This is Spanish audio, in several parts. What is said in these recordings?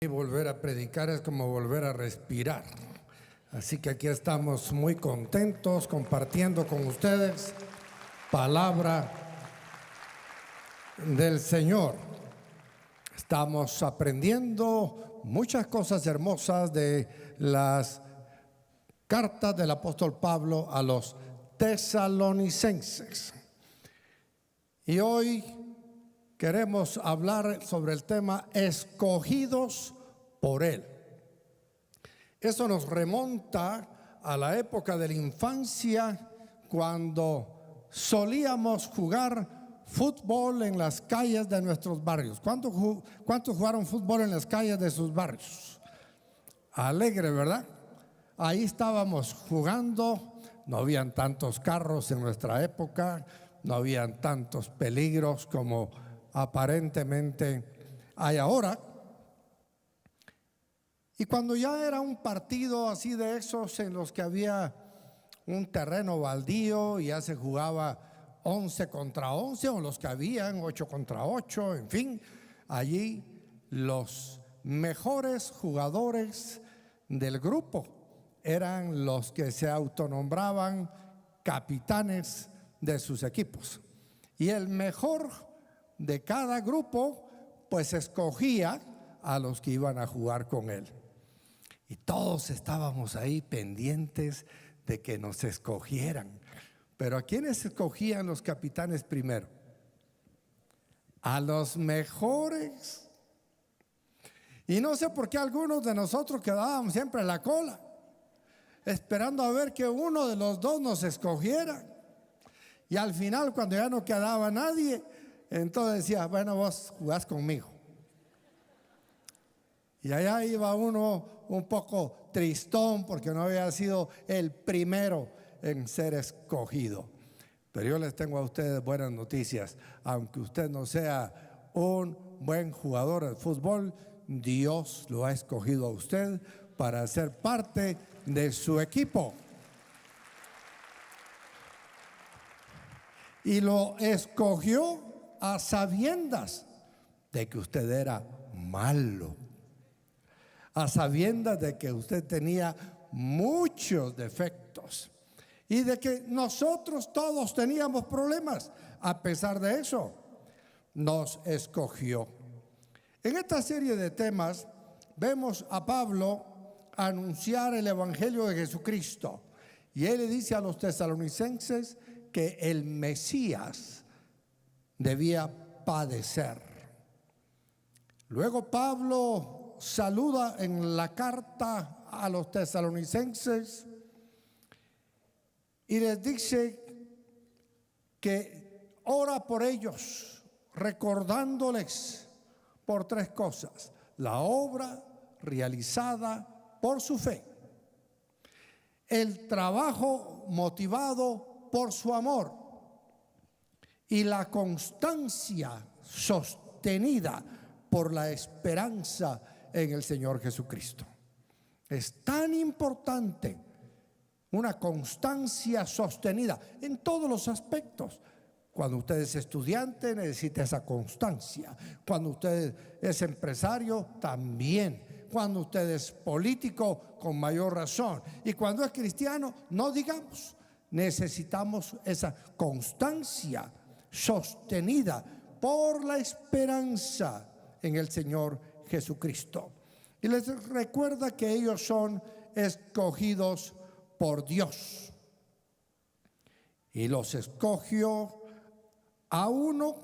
Y volver a predicar es como volver a respirar. Así que aquí estamos muy contentos compartiendo con ustedes palabra del Señor. Estamos aprendiendo muchas cosas hermosas de las cartas del apóstol Pablo a los tesalonicenses. Y hoy queremos hablar sobre el tema escogidos por Él. Eso nos remonta a la época de la infancia, cuando solíamos jugar fútbol en las calles de nuestros barrios. ¿Cuántos jugaron fútbol en las calles de sus barrios? Alegre, ¿verdad? Ahí estábamos jugando. No habían tantos carros en nuestra época, no habían tantos peligros como aparentemente hay ahora. Y cuando ya era un partido así de esos en los que había un terreno baldío y ya se jugaba 11 contra 11, o los que habían 8 contra 8, en fin, allí los mejores jugadores del grupo eran los que se autonombraban capitanes de sus equipos. Y el mejor de cada grupo pues escogía a los que iban a jugar con él. Y todos estábamos ahí pendientes de que nos escogieran. Pero ¿a quiénes escogían los capitanes primero? A los mejores. Y no sé por qué algunos de nosotros quedábamos siempre en la cola, esperando a ver que uno de los dos nos escogiera. Y al final, cuando ya no quedaba nadie, entonces decía, bueno, vos jugás conmigo. Y allá iba uno un poco tristón porque no había sido el primero en ser escogido. Pero yo les tengo a ustedes buenas noticias. Aunque usted no sea un buen jugador de fútbol, Dios lo ha escogido a usted para ser parte de su equipo. Y lo escogió a sabiendas de que usted era malo, a sabiendas de que usted tenía muchos defectos y de que nosotros todos teníamos problemas. A pesar de eso, nos escogió. En esta serie de temas vemos a Pablo anunciar el evangelio de Jesucristo, y él le dice a los tesalonicenses que el Mesías debía padecer. Luego Pablo saluda en la carta a los tesalonicenses y les dice que ora por ellos, recordándoles por tres cosas: la obra realizada por su fe, el trabajo motivado por su amor y la constancia sostenida por la esperanza en el Señor Jesucristo. Es tan importante una constancia sostenida en todos los aspectos. Cuando usted es estudiante, necesita esa constancia. Cuando usted es empresario, también. Cuando usted es político, con mayor razón. Y cuando es cristiano, no digamos. Necesitamos esa constancia sostenida por la esperanza en el Señor Jesucristo. Y les recuerda que ellos son escogidos por Dios. Y los escogió a uno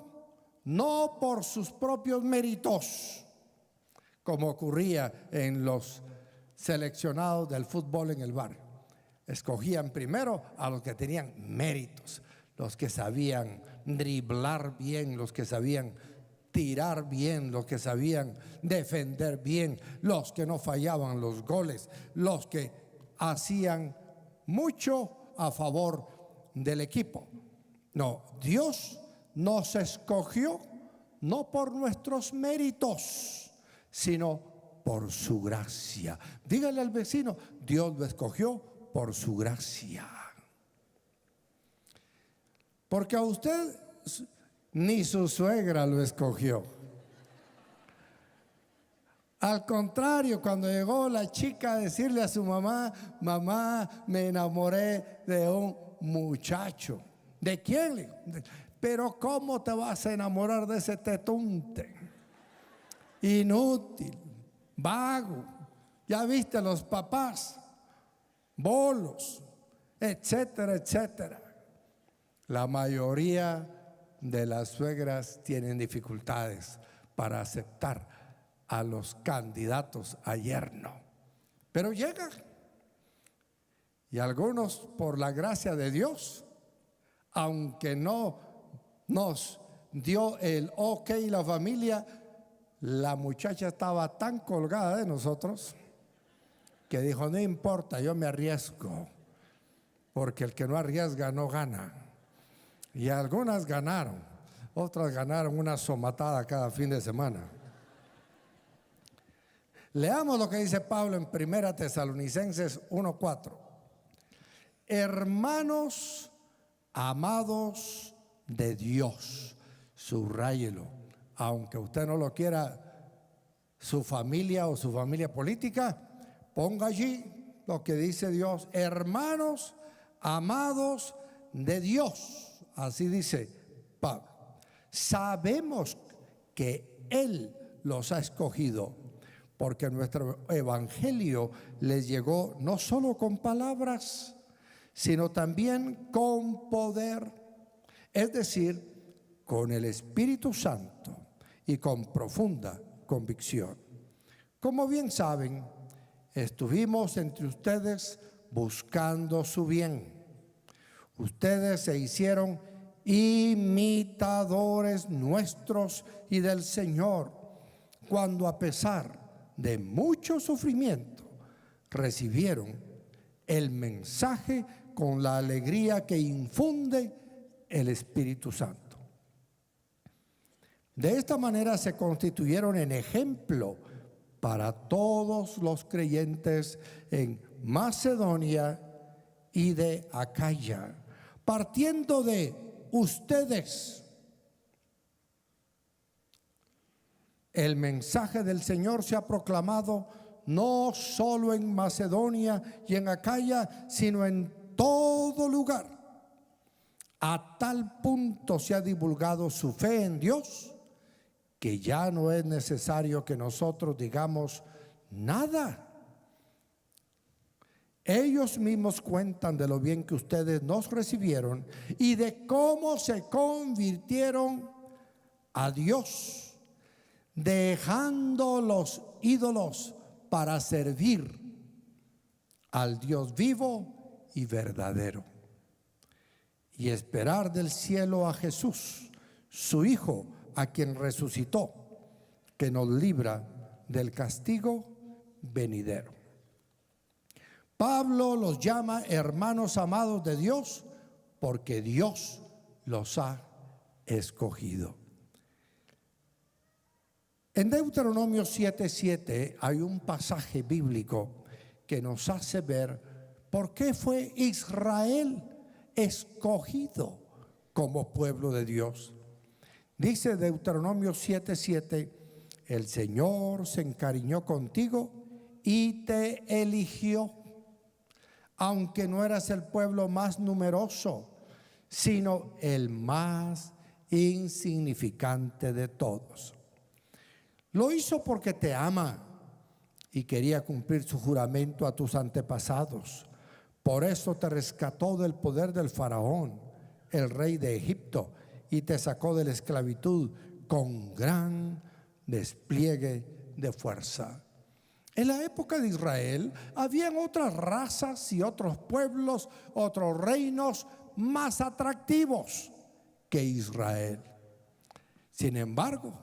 no por sus propios méritos, como ocurría en los seleccionados del fútbol en el barrio. Escogían primero a los que tenían méritos, los que sabían driblar bien, los que sabían tirar bien, los que sabían defender bien, los que no fallaban los goles, los que hacían mucho a favor del equipo. No, Dios nos escogió no por nuestros méritos, sino por su gracia. Dígale al vecino, Dios lo escogió por su gracia. Porque a usted ni su suegra lo escogió. Al contrario, cuando llegó la chica a decirle a su mamá, mamá, me enamoré de un muchacho. ¿De quién? Pero ¿cómo te vas a enamorar de ese tetunte? Inútil, vago. Ya viste los papás, bolos, etcétera, etcétera. La mayoría de las suegras tienen dificultades para aceptar a los candidatos a yerno, pero llegan, y algunos, por la gracia de Dios, aunque no nos dio el ok la familia, la muchacha estaba tan colgada de nosotros que dijo, no importa, yo me arriesgo, porque el que no arriesga no gana. Y algunas ganaron, otras ganaron una somatada cada fin de semana. Leamos lo que dice Pablo en 1 Tesalonicenses 1:4. Hermanos amados de Dios, subráyelo, aunque usted no lo quiera, su familia o su familia política, ponga allí lo que dice Dios. Hermanos amados de Dios, así dice Pablo. Sabemos que Él los ha escogido, porque nuestro evangelio les llegó no solo con palabras, sino también con poder, es decir, con el Espíritu Santo y con profunda convicción. Como bien saben, estuvimos entre ustedes buscando su bien. Ustedes se hicieron imitadores nuestros y del Señor, cuando a pesar de mucho sufrimiento recibieron el mensaje con la alegría que infunde el Espíritu Santo. De esta manera se constituyeron en ejemplo para todos los creyentes en Macedonia y de Acaya, partiendo de ustedes. El mensaje del Señor se ha proclamado no solo en Macedonia y en Acaya, sino en todo lugar. A tal punto se ha divulgado su fe en Dios que ya no es necesario que nosotros digamos nada. Ellos mismos cuentan de lo bien que ustedes nos recibieron y de cómo se convirtieron a Dios, dejando los ídolos para servir al Dios vivo y verdadero, y esperar del cielo a Jesús, su Hijo, a quien resucitó, que nos libra del castigo venidero. Pablo los llama hermanos amados de Dios porque Dios los ha escogido. En Deuteronomio 7:7 hay un pasaje bíblico que nos hace ver por qué fue Israel escogido como pueblo de Dios. Dice Deuteronomio 7:7, el Señor se encariñó contigo y te eligió, aunque no eras el pueblo más numeroso, sino el más insignificante de todos. Lo hizo porque te ama y quería cumplir su juramento a tus antepasados. Por eso te rescató del poder del faraón, el rey de Egipto, y te sacó de la esclavitud con gran despliegue de fuerza. En la época de Israel habían otras razas y otros pueblos, otros reinos más atractivos que Israel. Sin embargo,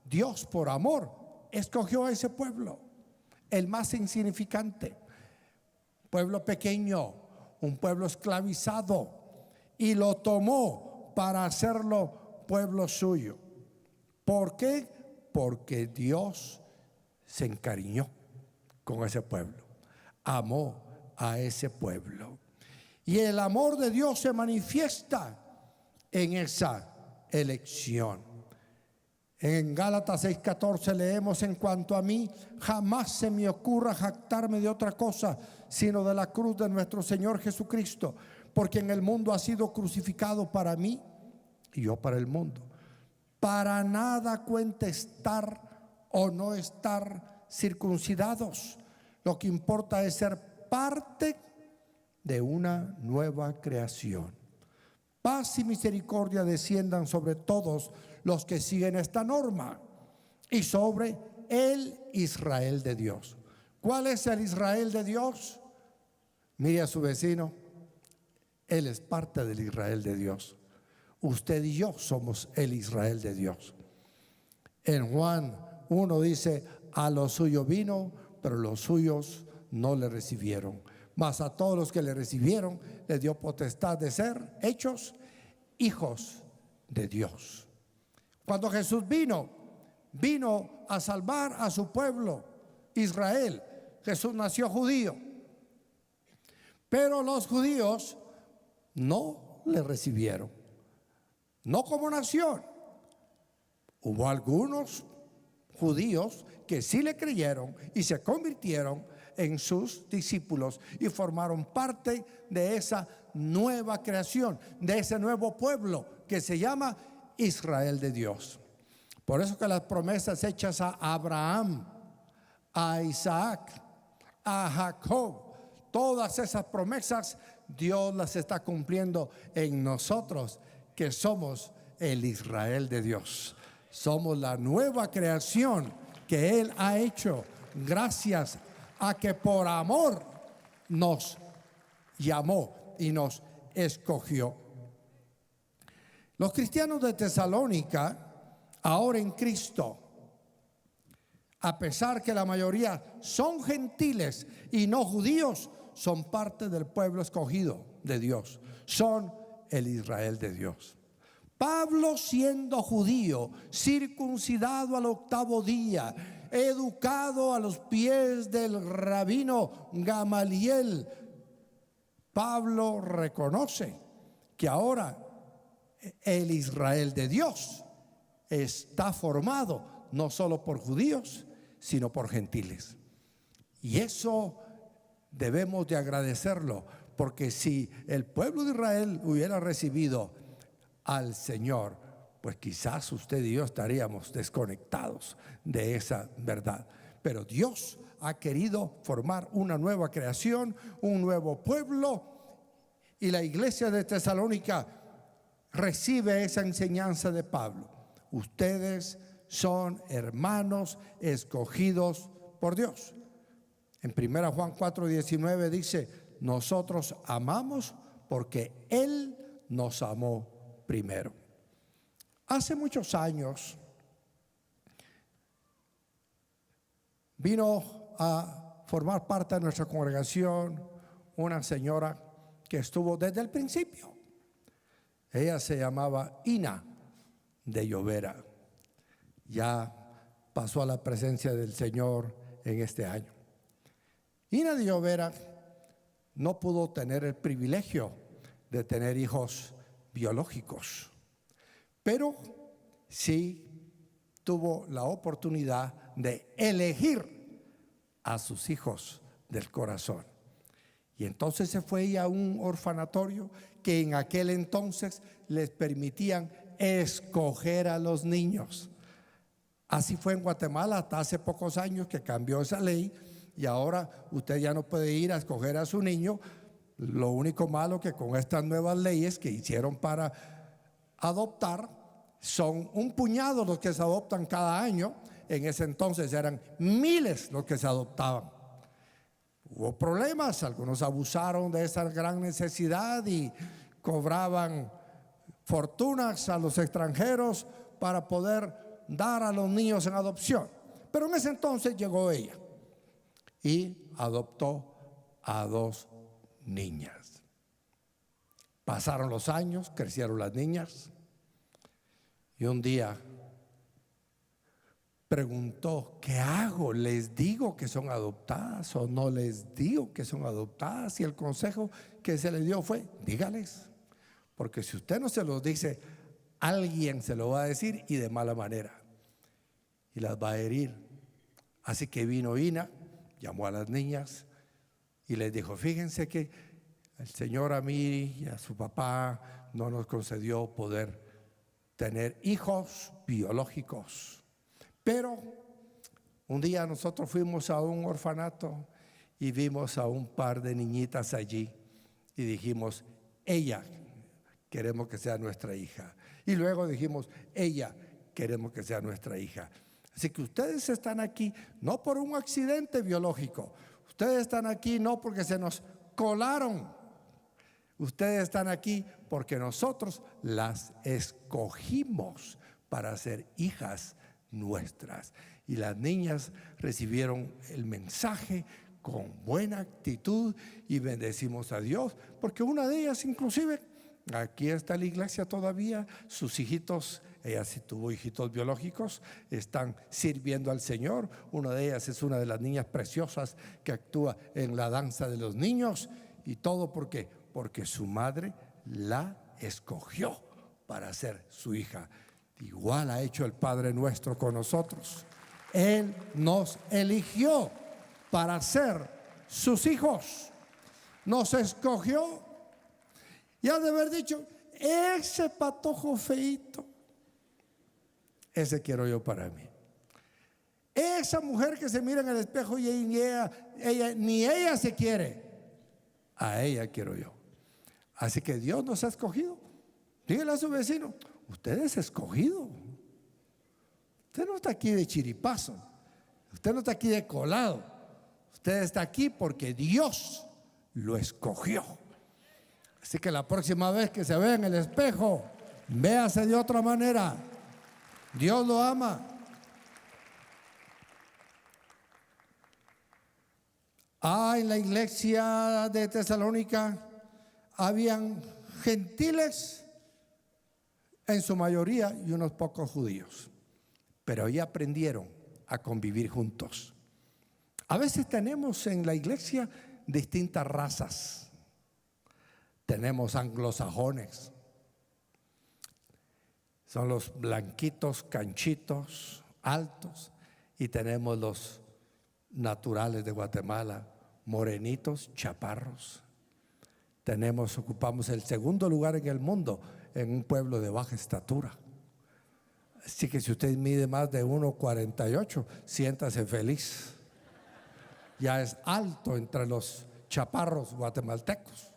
Dios, por amor, escogió a ese pueblo, el más insignificante, pueblo pequeño, un pueblo esclavizado, y lo tomó para hacerlo pueblo suyo. ¿Por qué? Porque Dios se encariñó con ese pueblo, amó a ese pueblo, y el amor de Dios se manifiesta en esa elección. En Gálatas 6:14 leemos: en cuanto a mí, jamás se me ocurra jactarme de otra cosa, sino de la cruz de nuestro Señor Jesucristo, porque en el mundo ha sido crucificado para mí y yo para el mundo. Para nada cuenta estar o no estar circuncidados. Lo que importa es ser parte de una nueva creación. Paz y misericordia desciendan sobre todos los que siguen esta norma y sobre el Israel de Dios. ¿Cuál es el Israel de Dios? Mire a su vecino, él es parte del Israel de Dios. Usted y yo somos el Israel de Dios. En Juan 1 dice: a lo suyo vino, pero los suyos no le recibieron. Mas a todos los que le recibieron, les dio potestad de ser hechos hijos de Dios. Cuando Jesús vino a salvar a su pueblo, Israel. Jesús nació judío, pero los judíos no le recibieron, no como nación. Hubo algunos judíos que sí le creyeron y se convirtieron en sus discípulos y formaron parte de esa nueva creación, de ese nuevo pueblo que se llama Israel de Dios. Por eso que las promesas hechas a Abraham, a Isaac, a Jacob, todas esas promesas Dios las está cumpliendo en nosotros, que somos el Israel de Dios. Somos la nueva creación que Él ha hecho gracias a que por amor nos llamó y nos escogió. Los cristianos de Tesalónica, ahora en Cristo, a pesar que la mayoría son gentiles y no judíos, son parte del pueblo escogido de Dios, son el Israel de Dios. Pablo, siendo judío, circuncidado al 8º día, educado a los pies del rabino Gamaliel, Pablo reconoce que ahora el Israel de Dios está formado no solo por judíos, sino por gentiles. Y eso debemos de agradecerlo, porque si el pueblo de Israel hubiera recibido al Señor, pues quizás usted y yo estaríamos desconectados de esa verdad. Pero Dios ha querido formar una nueva creación, un nuevo pueblo, y la iglesia de Tesalónica recibe esa enseñanza de Pablo. Ustedes son hermanos escogidos por Dios. En 1 Juan 4:19 dice: nosotros amamos porque Él nos amó primero. Hace muchos años vino a formar parte de nuestra congregación una señora que estuvo desde el principio. Ella se llamaba Ina de Llovera. Ya pasó a la presencia del Señor en este año. Ina de Llovera no pudo tener el privilegio de tener hijos biológicos, pero sí tuvo la oportunidad de elegir a sus hijos del corazón. Y entonces se fue a un orfanatorio que en aquel entonces les permitían escoger a los niños. Así fue en Guatemala hasta hace pocos años que cambió esa ley, y ahora usted ya no puede ir a escoger a su niño. Lo único malo que con estas nuevas leyes que hicieron para adoptar, son un puñado los que se adoptan cada año. En ese entonces eran miles los que se adoptaban. Hubo problemas, algunos abusaron de esa gran necesidad y cobraban fortunas a los extranjeros para poder dar a los niños en adopción. Pero en ese entonces llegó ella y adoptó a 2 niñas. Pasaron los años, crecieron las niñas, y un día preguntó: ¿qué hago? ¿Les digo que son adoptadas o no les digo que son adoptadas? Y el consejo que se le dio fue: dígales, porque si usted no se los dice, alguien se lo va a decir, y de mala manera. y las va a herir. Así que vino Ina, llamó a las niñas y les dijo: fíjense que el Señor a mí y a su papá no nos concedió poder tener hijos biológicos, pero un día nosotros fuimos a un orfanato y vimos a un par de niñitas allí y dijimos: ella queremos que sea nuestra hija. Y luego dijimos: ella queremos que sea nuestra hija. Así que ustedes están aquí no por un accidente biológico, ustedes están aquí no porque se nos colaron, ustedes están aquí porque nosotros las escogimos para ser hijas nuestras. Y las niñas recibieron el mensaje con buena actitud y bendecimos a Dios, porque una de ellas inclusive, aquí está la iglesia todavía, sus hijitos, ella sí tuvo hijitos biológicos, están sirviendo al Señor. Una de ellas es una de las niñas preciosas que actúa en la danza de los niños. Y todo porque su madre la escogió para ser su hija. Igual ha hecho el Padre nuestro con nosotros. Él nos eligió para ser sus hijos. Nos escogió. Y ha de haber dicho: ese patojo feíto, ese quiero yo para mí. Esa mujer que se mira en el espejo y ni ella se quiere, a ella quiero yo. Así que Dios nos ha escogido. Dígale a su vecino: usted es escogido. Usted no está aquí de chiripazo, usted no está aquí de colado, usted está aquí porque Dios lo escogió. Así que la próxima vez que se vea en el espejo, véase de otra manera. Dios lo ama. En la iglesia de Tesalónica habían gentiles en su mayoría y unos pocos judíos, pero ahí aprendieron a convivir juntos. A veces tenemos en la iglesia distintas razas. Tenemos anglosajones, son los blanquitos, canchitos, altos, y tenemos los naturales de Guatemala, morenitos, chaparros. Ocupamos el segundo lugar en el mundo en un pueblo de baja estatura. Así que si usted mide más de 1,48, siéntase feliz. Ya es alto entre los chaparros guatemaltecos.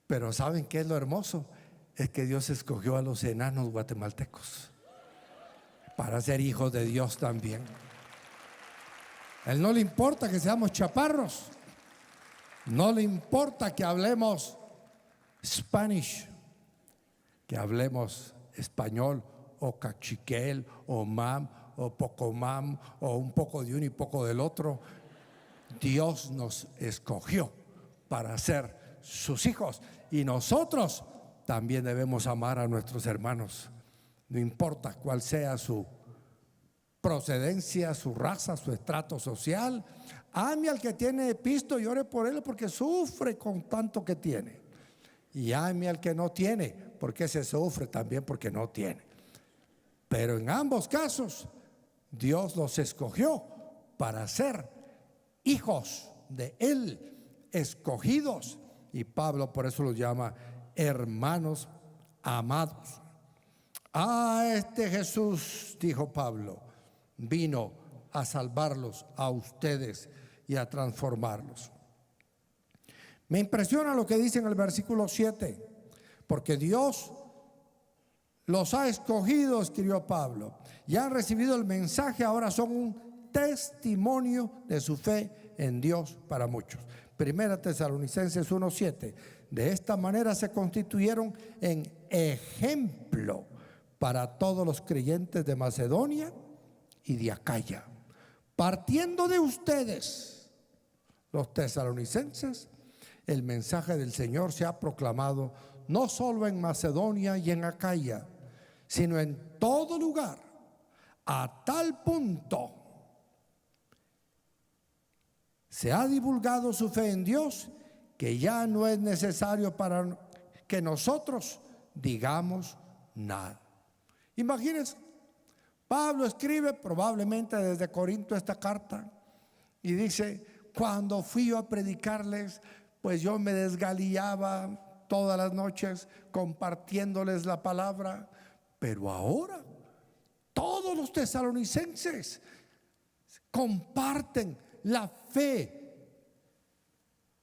Pero ¿saben qué es lo hermoso? Es que Dios escogió a los enanos guatemaltecos para ser hijos de Dios también. A Él no le importa que seamos chaparros, no le importa que hablemos Spanish, que hablemos español o cachiquel o mam o pocomam o un poco de uno y poco del otro. Dios nos escogió para ser sus hijos, y nosotros también debemos amar a nuestros hermanos, no importa cuál sea su procedencia, su raza, su estrato social. Ame al que tiene pisto y ore por él porque sufre con tanto que tiene, y ame al que no tiene porque se sufre también porque no tiene. Pero en ambos casos Dios los escogió para ser hijos de Él, escogidos, y Pablo por eso los llama hermanos amados. Este Jesús, dijo Pablo, vino a salvarlos a ustedes y a transformarlos. Me impresiona lo que dice en el versículo 7, porque Dios los ha escogido, escribió Pablo, y han recibido el mensaje, ahora son un testimonio de su fe en Dios para muchos. Primera Tesalonicenses 1:7. De esta manera se constituyeron en ejemplo para todos los creyentes de Macedonia y de Acaya. Partiendo de ustedes, los tesalonicenses, el mensaje del Señor se ha proclamado no solo en Macedonia y en Acaya, sino en todo lugar, a tal punto se ha divulgado su fe en Dios que ya no es necesario para que nosotros digamos nada. Imagínense, Pablo escribe probablemente desde Corinto esta carta y dice: cuando fui yo a predicarles, pues yo me desgalillaba todas las noches compartiéndoles la palabra, pero ahora todos los tesalonicenses comparten la fe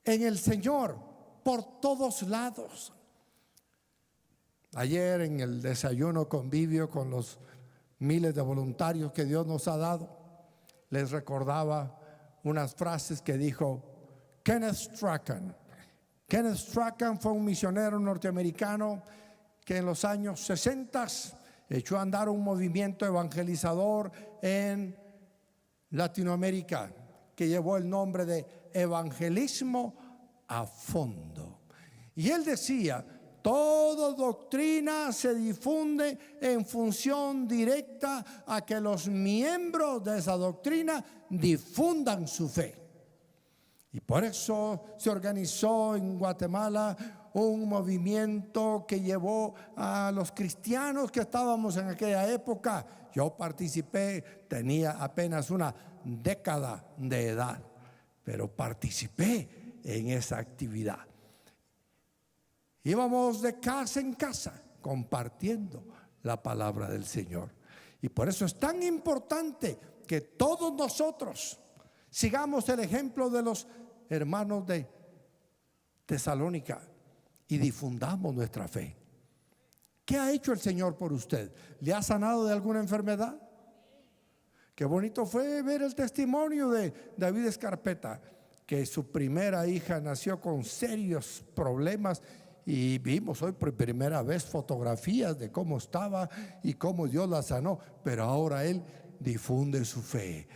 en el Señor por todos lados. Ayer en el desayuno convivio con los miles de voluntarios que Dios nos ha dado, les recordaba unas frases que dijo Kenneth Strachan. Kenneth Strachan fue un misionero norteamericano que en los años 60 echó a andar un movimiento evangelizador en Latinoamérica que llevó el nombre de evangelismo a fondo. Y él decía: toda doctrina se difunde en función directa a que los miembros de esa doctrina difundan su fe. Y por eso se organizó en Guatemala un movimiento que llevó a los cristianos que estábamos en aquella época. Yo participé, tenía apenas una década de edad, pero participé en esa actividad. Íbamos de casa en casa compartiendo la palabra del Señor. Y por eso es tan importante que todos nosotros sigamos el ejemplo de los hermanos de Tesalónica y difundamos nuestra fe. ¿Qué ha hecho el Señor por usted? ¿Le ha sanado de alguna enfermedad? Qué bonito fue ver el testimonio de David Escarpeta, que su primera hija nació con serios problemas. Y vimos hoy por primera vez fotografías de cómo estaba y cómo Dios la sanó. Pero ahora él difunde su fe.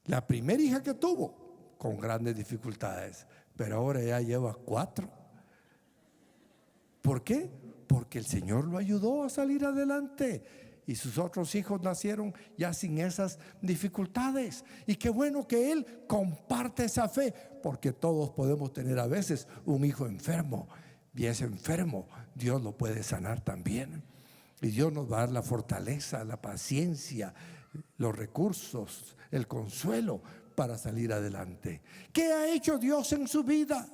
La primera hija que tuvo, con grandes dificultades, pero ahora ya lleva 4. ¿Por qué? Porque el Señor lo ayudó a salir adelante. Y sus otros hijos nacieron ya sin esas dificultades. Y qué bueno que él comparte esa fe, porque todos podemos tener a veces un hijo enfermo. Y ese enfermo Dios lo puede sanar también. Y Dios nos va a dar la fortaleza, la paciencia, los recursos, el consuelo para salir adelante. ¿Qué ha hecho Dios en su vida?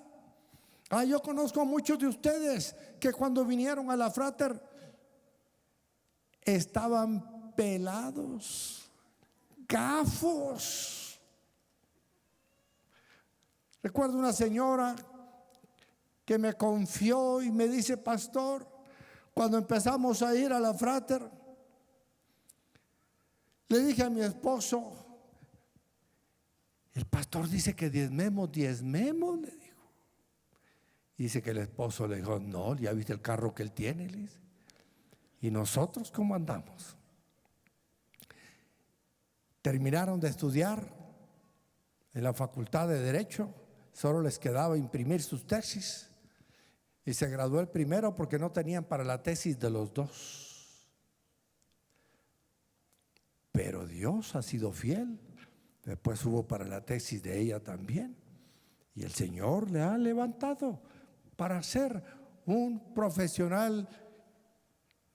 Yo conozco a muchos de ustedes que cuando vinieron a la Frater estaban pelados, gafos. Recuerdo una señora que me confió y me dice: pastor, cuando empezamos a ir a la Frater, le dije a mi esposo: el pastor dice que diezmemos, le dijo. Y dice que el esposo le dijo: no, ya viste el carro que él tiene, le dice. ¿Y nosotros cómo andamos? Terminaron de estudiar en la Facultad de Derecho, solo les quedaba imprimir sus tesis. Y se graduó el primero porque no tenían para la tesis de los dos. Pero Dios ha sido fiel. Después hubo para la tesis de ella también. Y el Señor le ha levantado para ser un profesional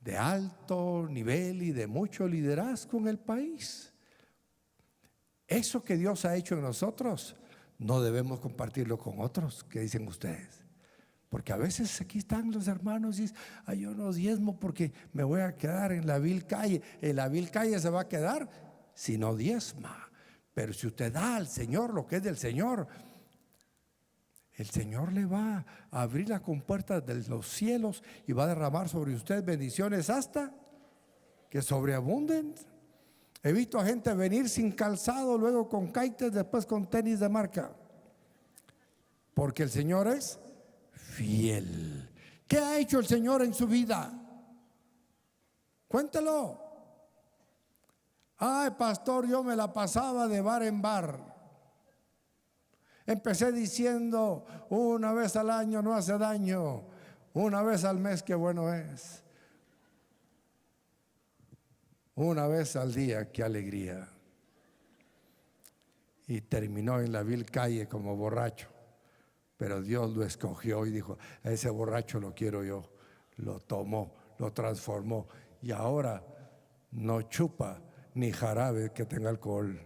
de alto nivel y de mucho liderazgo en el país. Eso que Dios ha hecho en nosotros, no debemos compartirlo con otros. ¿Qué dicen ustedes? Porque a veces aquí están los hermanos y dicen: yo no diezmo porque me voy a quedar en la vil calle. En la vil calle se va a quedar si no diezma. Pero si usted da al Señor lo que es del Señor, el Señor le va a abrir las compuertas de los cielos y va a derramar sobre usted bendiciones hasta que sobreabunden. He visto a gente venir sin calzado, luego con caites, después con tenis de marca. Porque el Señor es fiel. ¿Qué ha hecho el Señor en su vida? Cuéntelo. Pastor, yo me la pasaba de bar en bar. Empecé diciendo: una vez al año no hace daño, una vez al mes qué bueno es, una vez al día qué alegría. Y terminó en la vil calle como borracho. Pero Dios lo escogió y dijo: a ese borracho lo quiero yo. Lo tomó, lo transformó y ahora no chupa ni jarabe que tenga alcohol.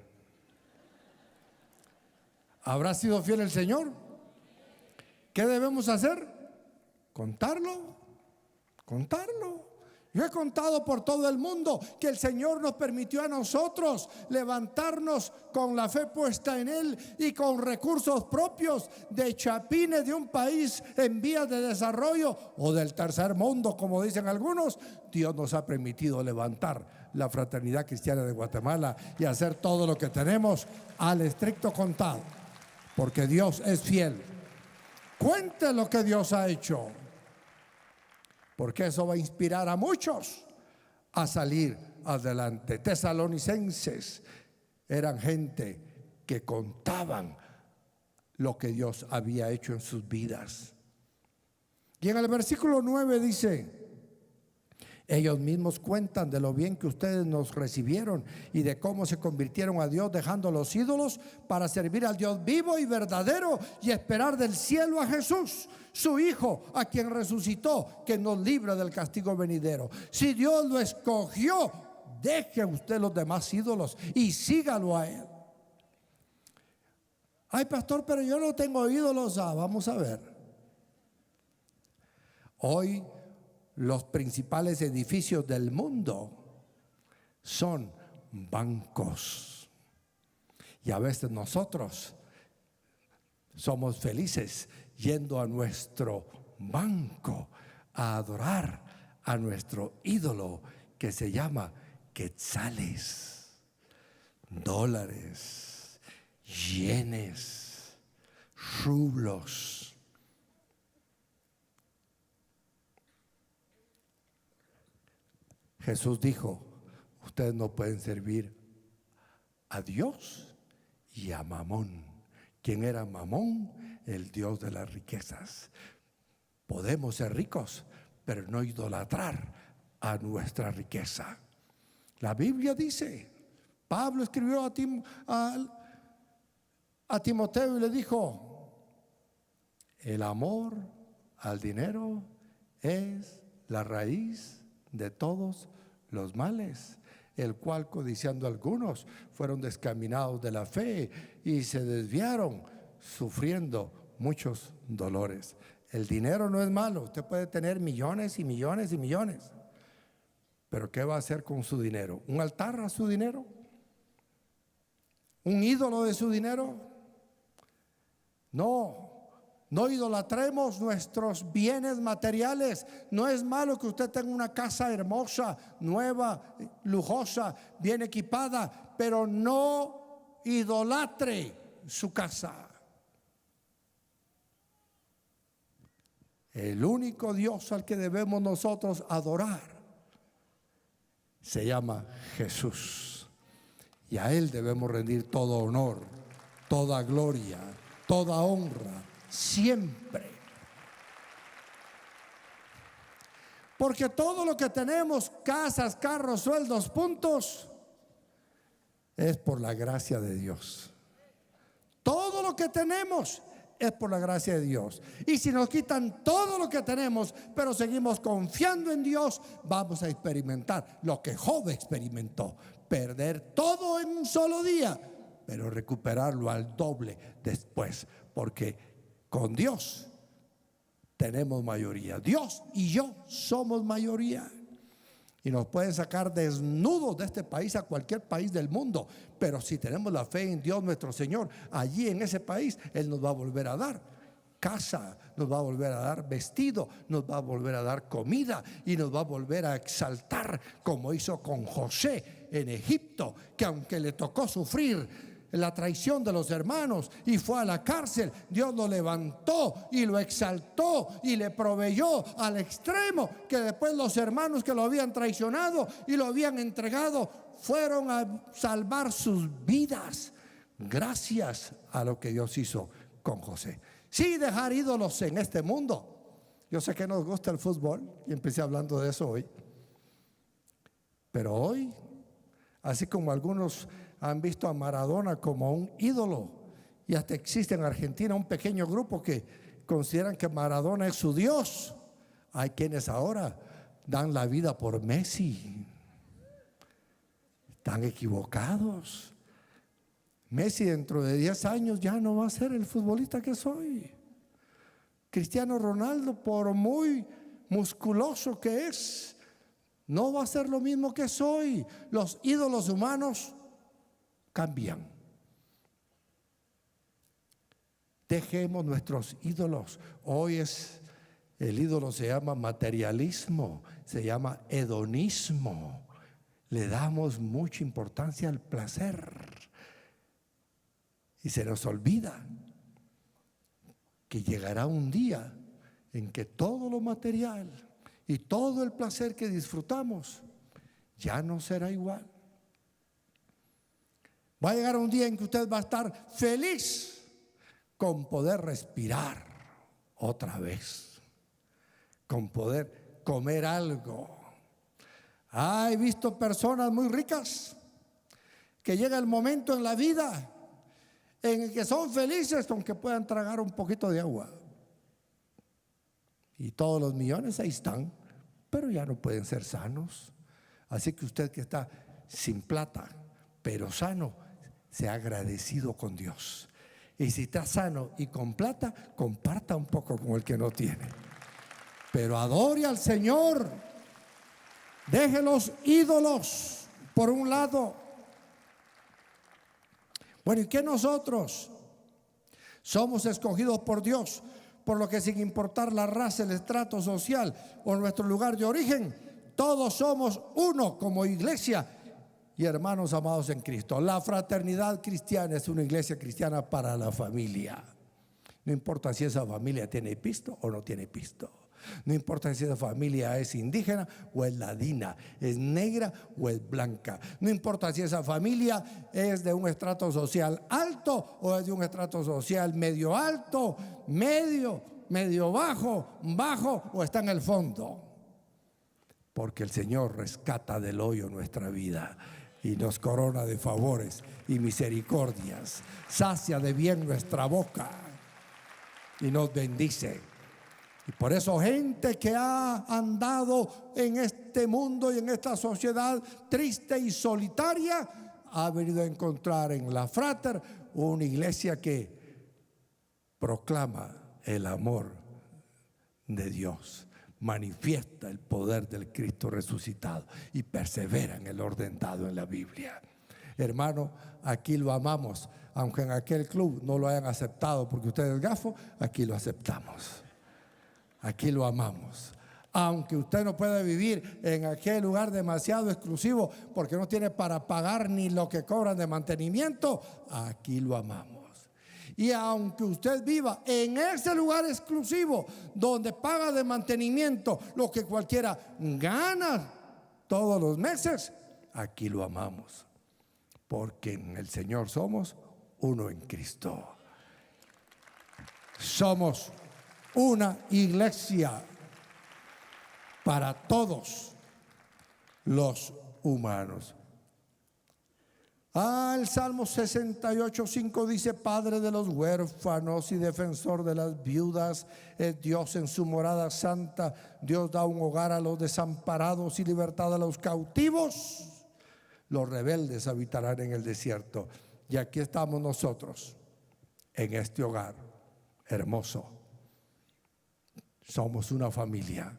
¿Habrá sido fiel el Señor? ¿Qué debemos hacer? Contarlo. Yo he contado por todo el mundo que el Señor nos permitió a nosotros levantarnos con la fe puesta en Él y con recursos propios de chapines de un país en vías de desarrollo o del tercer mundo, como dicen algunos. Dios nos ha permitido levantar la Fraternidad Cristiana de Guatemala y hacer todo lo que tenemos al estricto contado, porque Dios es fiel. Cuente lo que Dios ha hecho, porque eso va a inspirar a muchos a salir adelante. Tesalonicenses eran gente que contaban lo que Dios había hecho en sus vidas. Y en el versículo 9 dice: ellos mismos cuentan de lo bien que ustedes nos recibieron y de cómo se convirtieron a Dios dejando los ídolos para servir al Dios vivo y verdadero y esperar del cielo a Jesús, su Hijo, a quien resucitó, que nos libra del castigo venidero. Si Dios lo escogió, deje usted los demás ídolos y sígalo a Él. Ay, pastor, pero yo no tengo ídolos. Vamos a ver. Hoy los principales edificios del mundo son bancos. Y a veces nosotros somos felices yendo a nuestro banco a adorar a nuestro ídolo que se llama quetzales, dólares, yenes, rublos. Jesús dijo: ustedes no pueden servir a Dios y a Mamón. ¿Quién era Mamón? El Dios de las riquezas. Podemos ser ricos, pero no idolatrar a nuestra riqueza. La Biblia dice, Pablo escribió a Timoteo y le dijo: el amor al dinero es la raíz de todos los males, el cual codiciando algunos fueron descaminados de la fe y se desviaron, sufriendo muchos dolores. El dinero no es malo. Usted puede tener millones y millones y millones, pero ¿qué va a hacer con su dinero? ¿Un altar a su dinero? ¿Un ídolo de su dinero? No idolatremos nuestros bienes materiales. No es malo que usted tenga una casa hermosa, nueva, lujosa, bien equipada, pero no idolatre su casa. El único Dios al que debemos nosotros adorar se llama Jesús, y a Él debemos rendir todo honor, toda gloria, toda honra, siempre. Porque todo lo que tenemos, casas, carros, sueldos, puntos, es por la gracia de Dios. Todo lo que tenemos es por la gracia de Dios. Y si nos quitan todo lo que tenemos, pero seguimos confiando en Dios, vamos a experimentar lo que Job experimentó: perder todo en un solo día, pero recuperarlo al doble después, porque con Dios tenemos mayoría. Dios y yo somos mayoría. Y nos pueden sacar desnudos de este país a cualquier país del mundo, pero si tenemos la fe en Dios nuestro Señor, allí en ese país Él nos va a volver a dar casa, nos va a volver a dar vestido, nos va a volver a dar comida y nos va a volver a exaltar, como hizo con José en Egipto, que aunque le tocó sufrir la traición de los hermanos y fue a la cárcel, Dios lo levantó y lo exaltó y le proveyó al extremo que después los hermanos que lo habían traicionado y lo habían entregado fueron a salvar sus vidas gracias a lo que Dios hizo con José. Sí, dejar ídolos en este mundo. Yo sé que nos gusta el fútbol y empecé hablando de eso hoy, pero hoy, así como algunos han visto a Maradona como un ídolo, y hasta existe en Argentina un pequeño grupo que consideran que Maradona es su Dios, hay quienes ahora dan la vida por Messi. Están equivocados. Messi dentro de 10 años ya no va a ser el futbolista que soy. Cristiano Ronaldo, por muy musculoso que es, no va a ser lo mismo que soy. Los ídolos humanos cambian. Dejemos nuestros ídolos. Hoy el ídolo se llama materialismo, se llama hedonismo. Le damos mucha importancia al placer y se nos olvida que llegará un día en que todo lo material y todo el placer que disfrutamos ya no será igual. Va a llegar un día en que usted va a estar feliz con poder respirar otra vez, con poder comer algo. He visto personas muy ricas que llega el momento en la vida en el que son felices aunque puedan tragar un poquito de agua. Y todos los millones ahí están, pero ya no pueden ser sanos. Así que usted que está sin plata, pero sano, sea agradecido con Dios. Y si está sano y con plata, comparta un poco con el que no tiene. Pero adore al Señor. Deje los ídolos por un lado. Bueno, ¿y qué nosotros? Somos escogidos por Dios, por lo que sin importar la raza, el estrato social o nuestro lugar de origen, todos somos uno como iglesia y hermanos amados en Cristo. La fraternidad cristiana es una iglesia cristiana para la familia. No importa si esa familia tiene pisto o no tiene pisto. No importa si esa familia es indígena o es ladina, es negra o es blanca. No importa si esa familia es de un estrato social alto o es de un estrato social medio alto, medio bajo, bajo o está en el fondo. Porque el Señor rescata del hoyo nuestra vida y nos corona de favores y misericordias, sacia de bien nuestra boca y nos bendice. Y por eso gente que ha andado en este mundo y en esta sociedad triste y solitaria ha venido a encontrar en la Frater una iglesia que proclama el amor de Dios, manifiesta el poder del Cristo resucitado y persevera en el orden dado en la Biblia. Hermano, aquí lo amamos, aunque en aquel club no lo hayan aceptado porque usted es gafo, aquí lo aceptamos. Aquí lo amamos. Aunque usted no puede vivir en aquel lugar demasiado exclusivo porque no tiene para pagar ni lo que cobran de mantenimiento, aquí lo amamos. Y aunque usted viva en ese lugar exclusivo donde paga de mantenimiento lo que cualquiera gana todos los meses, aquí lo amamos. Porque en el Señor somos uno en Cristo. Somos una iglesia para todos los humanos. El Salmo 68:5 dice: Padre de los huérfanos y defensor de las viudas, es Dios en su morada santa. Dios da un hogar a los desamparados y libertad a los cautivos. Los rebeldes habitarán en el desierto. Y aquí estamos nosotros, en este hogar hermoso. Somos una familia.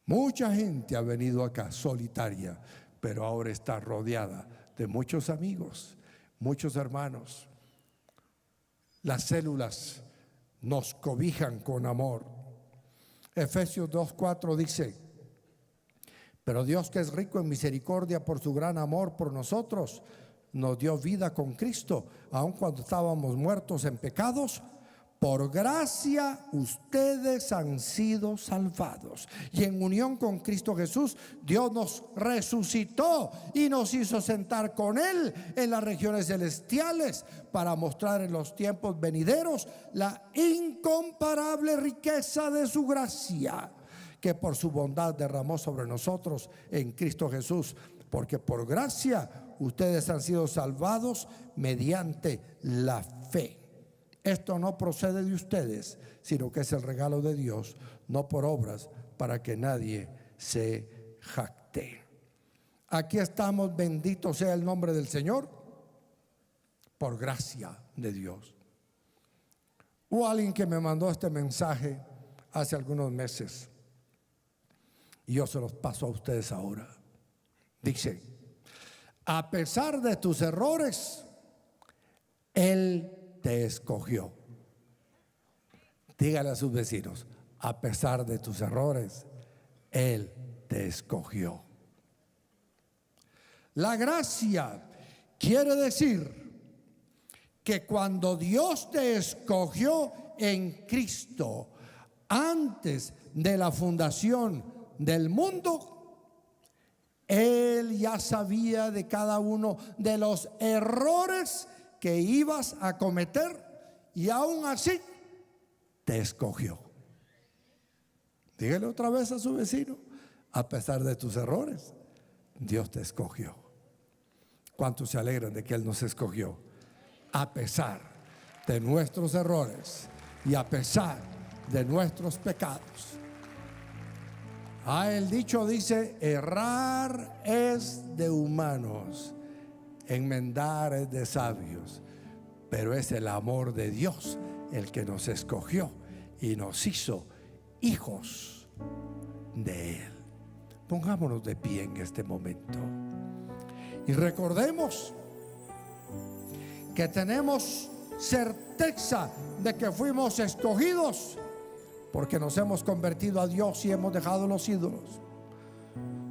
Mucha gente ha venido acá solitaria, pero ahora está rodeada de muchos amigos, muchos hermanos. Las células nos cobijan con amor. Efesios 2:4 dice: pero Dios, que es rico en misericordia por su gran amor por nosotros, nos dio vida con Cristo, aun cuando estábamos muertos en pecados. Por gracia ustedes han sido salvados. Y en unión con Cristo Jesús, Dios nos resucitó y nos hizo sentar con Él en las regiones celestiales para mostrar en los tiempos venideros la incomparable riqueza de su gracia, que por su bondad derramó sobre nosotros en Cristo Jesús. Porque por gracia ustedes han sido salvados mediante la fe. Esto no procede de ustedes, sino que es el regalo de Dios, no por obras, para que nadie se jacte. Aquí estamos, bendito sea el nombre del Señor, por gracia de Dios. Hubo alguien que me mandó este mensaje hace algunos meses y yo se los paso a ustedes ahora. Dice: a pesar de tus errores, Él te escogió. Dígale a sus vecinos: a pesar de tus errores, Él te escogió. La gracia quiere decir que cuando Dios te escogió en Cristo antes de la fundación del mundo, Él ya sabía de cada uno de los errores que ibas a cometer y aún así te escogió. Dígale otra vez a su vecino: a pesar de tus errores, Dios te escogió. ¿Cuántos se alegran de que Él nos escogió? A pesar de nuestros errores y a pesar de nuestros pecados. El dicho dice: errar es de humanos, enmendar es de sabios. Pero es el amor de Dios el que nos escogió y nos hizo hijos de Él. Pongámonos de pie en este momento y recordemos que tenemos certeza de que fuimos escogidos porque nos hemos convertido a Dios y hemos dejado los ídolos,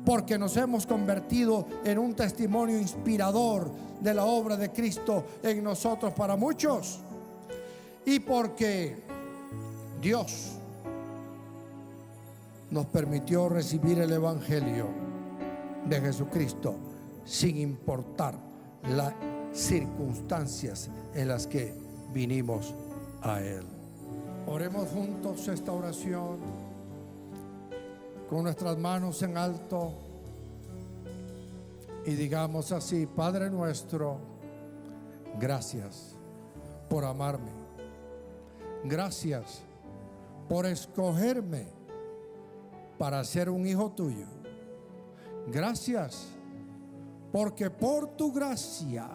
porque nos hemos convertido en un testimonio inspirador de la obra de Cristo en nosotros para muchos, y porque Dios nos permitió recibir el Evangelio de Jesucristo sin importar las circunstancias en las que vinimos a Él. Oremos juntos esta oración con nuestras manos en alto y digamos así: Padre nuestro, gracias por amarme, gracias por escogerme para ser un hijo tuyo, gracias porque por tu gracia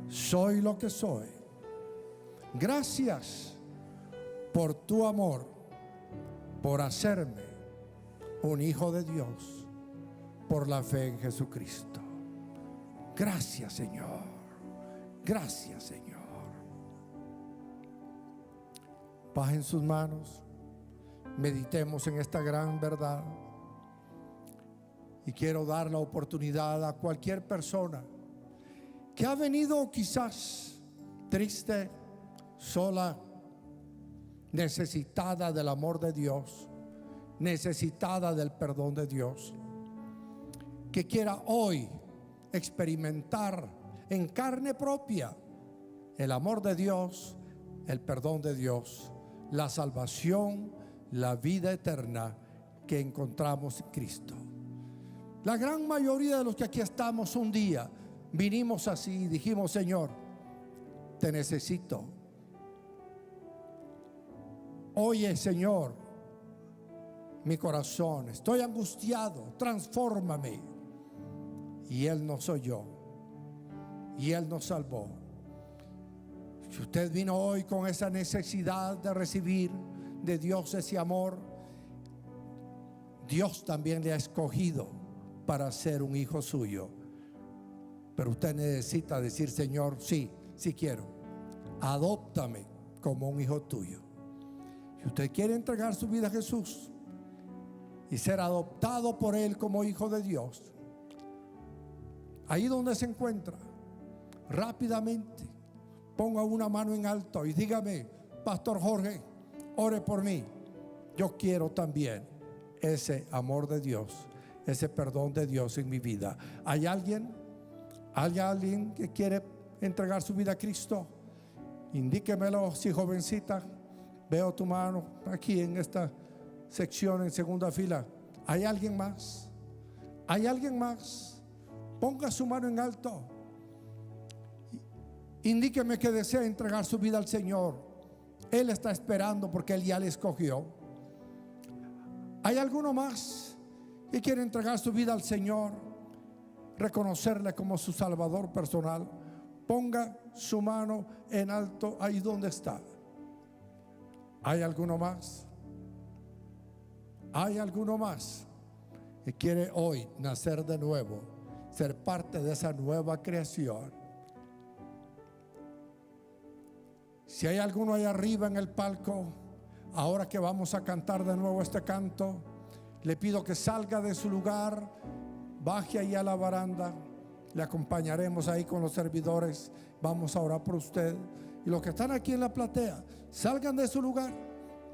soy lo que soy, gracias por tu amor, por hacerme un hijo de Dios por la fe en Jesucristo. Gracias, Señor. Gracias, Señor. Bajen sus manos, meditemos en esta gran verdad. Y quiero dar la oportunidad a cualquier persona que ha venido quizás triste, sola, necesitada del amor de Dios, necesitada del perdón de Dios, que quiera hoy experimentar en carne propia el amor de Dios, el perdón de Dios, la salvación, la vida eterna que encontramos en Cristo. La gran mayoría de los que aquí estamos un día vinimos así y dijimos: Señor, te necesito. Oye, Señor, mi corazón, estoy angustiado, transfórmame. Y Él nos oyó y Él nos salvó. Si usted vino hoy con esa necesidad de recibir de Dios ese amor, Dios también le ha escogido para ser un hijo suyo. Pero usted necesita decir: Señor, sí quiero, adóptame como un hijo tuyo. Si usted quiere entregar su vida a Jesús y ser adoptado por Él como hijo de Dios, ahí donde se encuentra, rápidamente ponga una mano en alto y dígame: Pastor Jorge, ore por mí. Yo quiero también ese amor de Dios, ese perdón de Dios en mi vida. ¿Hay alguien que quiere entregar su vida a Cristo? Indíquemelo. Si jovencita, veo tu mano aquí en esta sección en segunda fila. ¿Hay alguien más? ¿Hay alguien más? Ponga su mano en alto. Indíqueme que desea entregar su vida al Señor. Él está esperando porque Él ya le escogió. ¿Hay alguno más que quiere entregar su vida al Señor? reconocerle como su Salvador personal, ponga su mano en alto ahí donde está. ¿Hay alguno más? ¿Hay alguno más que quiere hoy nacer de nuevo, ser parte de esa nueva creación? Si hay alguno ahí arriba en el palco, ahora que vamos a cantar de nuevo este canto, le pido que salga de su lugar, baje ahí a la baranda, le acompañaremos ahí con los servidores, vamos a orar por usted. Y los que están aquí en la platea, salgan de su lugar,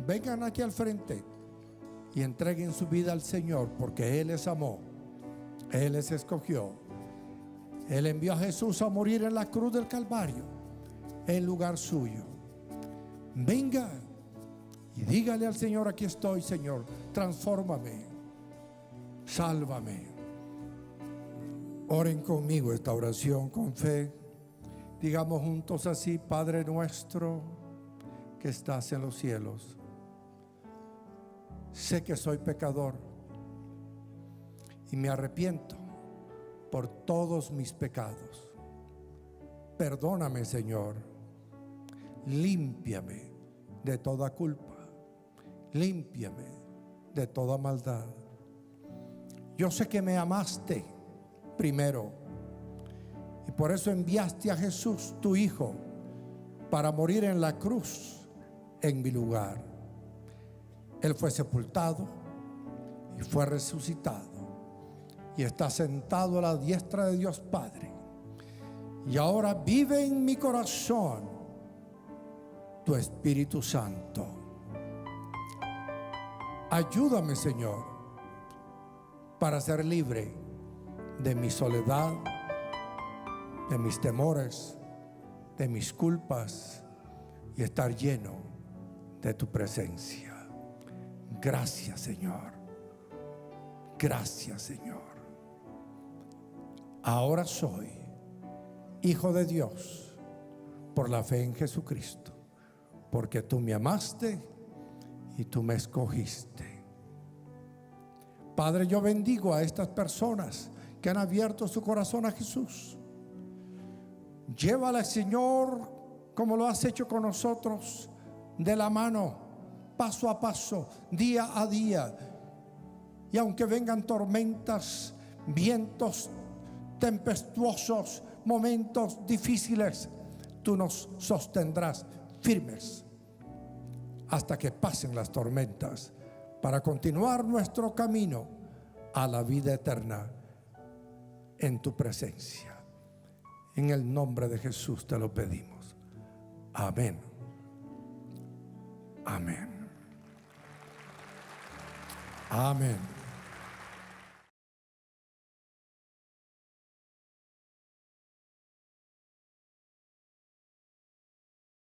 vengan aquí al frente y entreguen su vida al Señor, porque Él les amó, Él les escogió. Él envió a Jesús a morir en la cruz del Calvario en lugar suyo. Venga y dígale al Señor: aquí estoy, Señor, transfórmame, sálvame. Oren conmigo esta oración con fe. Digamos juntos así: Padre nuestro que estás en los cielos, sé que soy pecador y me arrepiento por todos mis pecados. Perdóname, Señor, límpiame de toda culpa, límpiame de toda maldad. Yo sé que me amaste primero y por eso enviaste a Jesús, tu Hijo, para morir en la cruz en mi lugar. Él fue sepultado y fue resucitado y está sentado a la diestra de Dios Padre. Y ahora vive en mi corazón tu Espíritu Santo. Ayúdame, Señor, para ser libre de mi soledad, de mis temores, de mis culpas y estar lleno de tu presencia. Gracias, Señor. Gracias, Señor. Ahora soy hijo de Dios por la fe en Jesucristo, porque tú me amaste y tú me escogiste. Padre, yo bendigo a estas personas que han abierto su corazón a Jesús. Llévala, Señor, como lo has hecho con nosotros, de la mano, paso a paso, día a día. Y aunque vengan tormentas, vientos tempestuosos, momentos difíciles, tú nos sostendrás firmes hasta que pasen las tormentas, para continuar nuestro camino a la vida eterna en tu presencia. En el nombre de Jesús te lo pedimos. Amén. Amén. Amén.